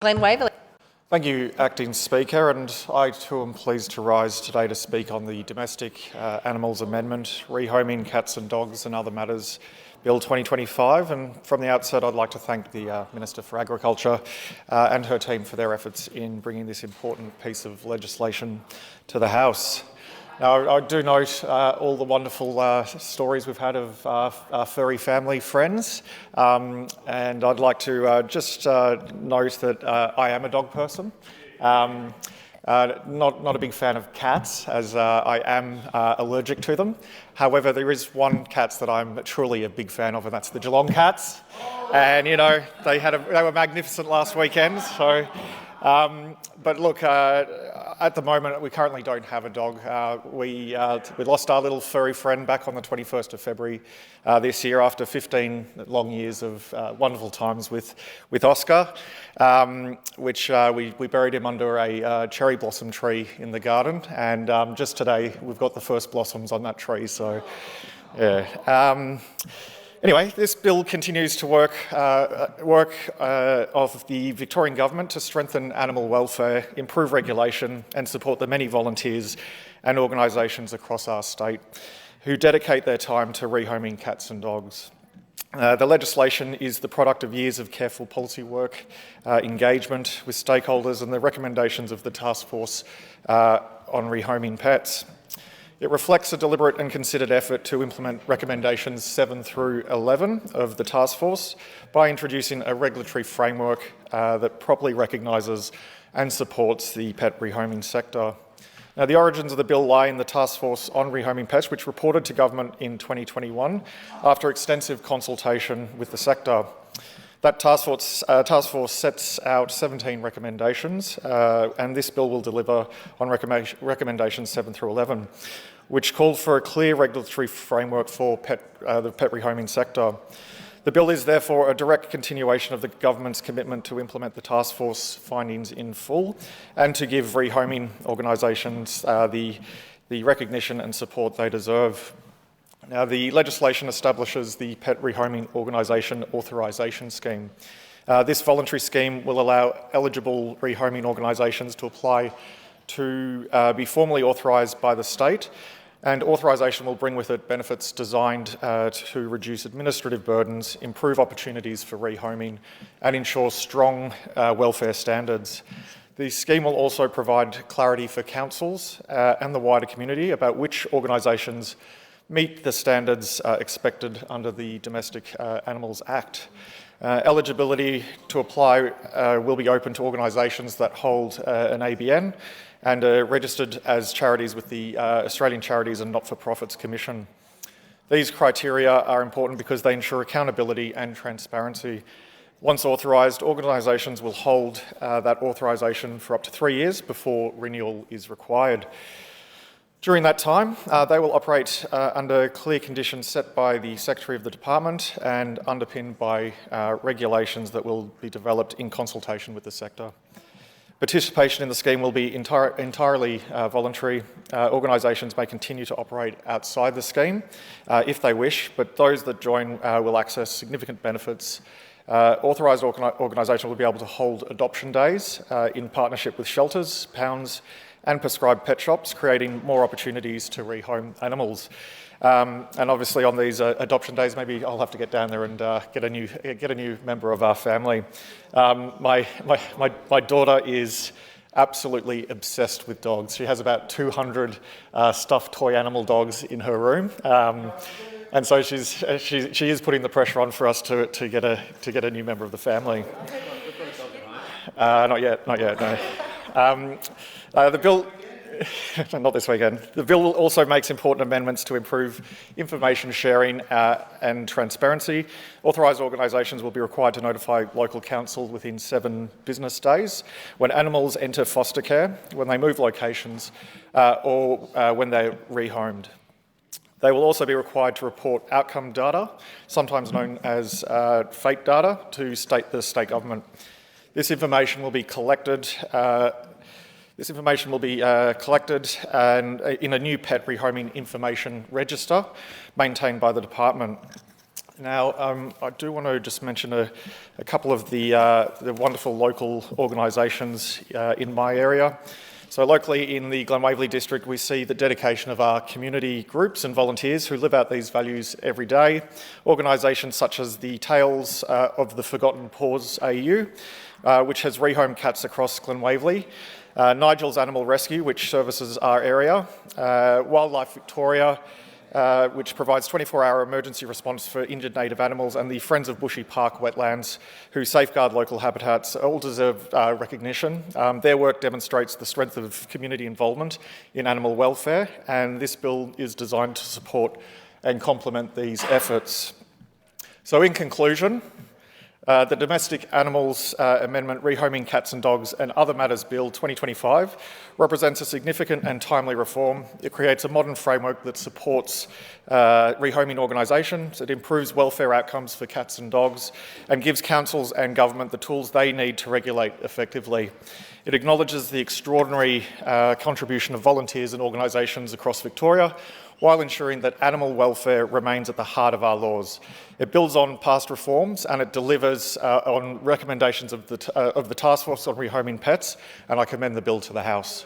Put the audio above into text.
Glenn Waverley. Thank you, Acting Speaker, and I too am pleased to rise today to speak on the Domestic Animals Amendment, Rehoming Cats and Dogs and Other Matters Bill 2025. And from the outset, I'd like to thank the Minister for Agriculture and her team for their efforts in bringing this important piece of legislation to the House. Now, I do note all the wonderful stories we've had of our furry family friends, and I'd like to just note that I am a dog person. Not a big fan of cats, as I am allergic to them. However, there is one cat that I'm truly a big fan of, and that's the Geelong Cats. And you know, they were magnificent last weekend. So, but look, at the moment we currently don't have a dog. We lost our little furry friend back on the 21st of February this year after 15 long years of wonderful times with Oscar, which we buried him under a cherry blossom tree in the garden, and just today we've got the first blossoms on that tree. So, yeah. Anyway, this bill continues to work of the Victorian Government to strengthen animal welfare, improve regulation and support the many volunteers and organisations across our state who dedicate their time to rehoming cats and dogs. The legislation is the product of years of careful policy work, engagement with stakeholders and the recommendations of the Task Force on Rehoming Pets. It reflects a deliberate and considered effort to implement recommendations 7 through 11 of the task force by introducing a regulatory framework that properly recognises and supports the pet rehoming sector. Now, the origins of the bill lie in the task force on rehoming pets, which reported to government in 2021 after extensive consultation with the sector. That task force sets out 17 recommendations, and this bill will deliver on recommendations 7 through 11, which called for a clear regulatory framework for the pet rehoming sector. The bill is therefore a direct continuation of the government's commitment to implement the task force findings in full and to give rehoming organisations the recognition and support they deserve. Now, the legislation establishes the Pet Rehoming Organisation Authorisation Scheme. This voluntary scheme will allow eligible rehoming organisations to apply to be formally authorised by the state, and authorisation will bring with it benefits designed to reduce administrative burdens, improve opportunities for rehoming and ensure strong welfare standards. The scheme will also provide clarity for councils and the wider community about which organisations meet the standards expected under the Domestic Animals Act. Eligibility to apply will be open to organisations that hold an ABN and are registered as charities with the Australian Charities and Not-for-Profits Commission. These criteria are important because they ensure accountability and transparency. Once authorised, organisations will hold that authorisation for up to 3 years before renewal is required. During that time, they will operate under clear conditions set by the Secretary of the Department and underpinned by regulations that will be developed in consultation with the sector. Participation in the scheme will be entirely voluntary. Organisations may continue to operate outside the scheme if they wish, but those that join will access significant benefits. Authorised organisations will be able to hold adoption days in partnership with shelters, pounds and prescribed pet shops, creating more opportunities to rehome animals. And obviously on these adoption days, maybe I'll have to get down there and get a new member of our family. My daughter is absolutely obsessed with dogs. She has about 200 stuffed toy animal dogs in her room. And so she is putting the pressure on for us to get a new member of the family. Not yet, no. The bill, not this weekend. The bill also makes important amendments to improve information sharing and transparency. Authorised organisations will be required to notify local council within 7 business days when animals enter foster care, when they move locations, or when they're rehomed. They will also be required to report outcome data, sometimes known as fate data, to the state government. This information will be collected in a new pet rehoming information register maintained by the department. Now, I do want to just mention a couple of the wonderful local organisations in my area. So locally in the Glen Waverley district, we see the dedication of our community groups and volunteers who live out these values every day. Organisations such as the Tales of the Forgotten Paws AU, which has rehomed cats across Glen Waverley. Nigel's Animal Rescue, which services our area. Wildlife Victoria, which provides 24-hour emergency response for injured native animals, and the Friends of Bushy Park Wetlands, who safeguard local habitats, all deserve recognition. Their work demonstrates the strength of community involvement in animal welfare, and this bill is designed to support and complement these efforts. So in conclusion, the Domestic Animals Amendment, Rehoming Cats and Dogs and Other Matters Bill 2025 represents a significant and timely reform. It creates a modern framework that supports rehoming organisations, it improves welfare outcomes for cats and dogs, and gives councils and government the tools they need to regulate effectively. It acknowledges the extraordinary contribution of volunteers and organisations across Victoria, while ensuring that animal welfare remains at the heart of our laws. It builds on past reforms and it delivers on recommendations of the Task Force on Rehoming Pets, and I commend the bill to the House.